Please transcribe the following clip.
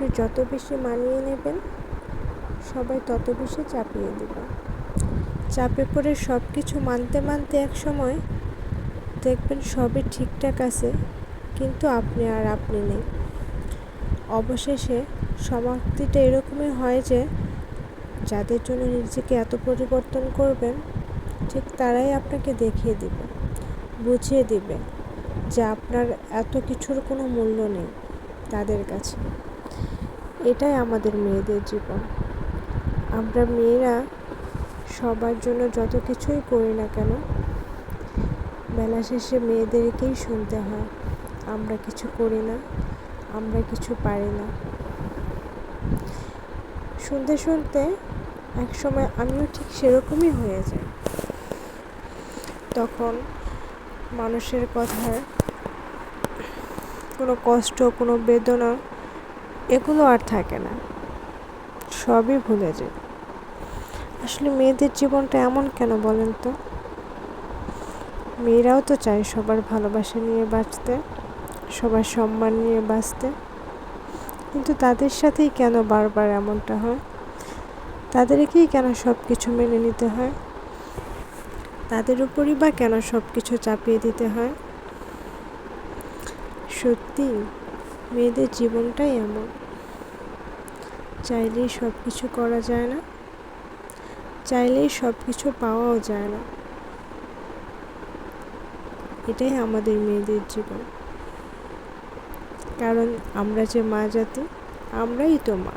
আপনি যত বেশি মানিয়ে নেবেন, সবাই তত বেশি চাপিয়ে দেবে। চাপে পড়ে সব কিছু মানতে মানতে এক সময় দেখবেন সবই ঠিকঠাক আছে, কিন্তু আপনি নেই। অবশেষে সমাপ্তিটা এরকমই হয় যে যাদের জন্য নিজেকে এত পরিবর্তন করবেন, ঠিক তারাই আপনাকে দেখিয়ে দিবে, বুঝিয়ে দিবে যে আপনার এত কিছুর কোনো মূল্য নেই তাদের কাছে। এটাই আমাদের মেয়েদের জীবন। আমরা মেয়েরা সবার জন্য যত কিছুই করি না কেন, বেলা শেষে মেয়েদেরকেই শুনতে হয় আমরা কিছু করি না, আমরা কিছু পারি না। শুনতে শুনতে একসময় আমিও ঠিক সেরকমই হয়ে যাই। তখন মানুষের কথার কোনো কষ্ট, কোনো বেদনা এগুলো আর থাকে না, সবই ভুলে যায়। আসলে মেয়েদের জীবনটা এমন কেন বলেন তো? মেয়েরাও তো চায় সবার ভালোবাসা নিয়ে বাঁচতে, সবার সম্মান নিয়ে বাঁচতে, কিন্তু তাদের সাথেই কেন বারবার এমনটা হয়? তাদেরকেই কেন সব কিছু মেনে নিতে হয়? তাদের উপরই বা কেন সব কিছু চাপিয়ে দিতে হয়? সত্যি মেয়েদের জীবনটাই এমন, চাইলেই সব কিছু করা যায় না, চাইলেই সব কিছু পাওয়াও যায় না। এটাই আমাদের মেয়েদের জীবন। কারণ আমরা যে মা জাতি, আমরাই তো মা।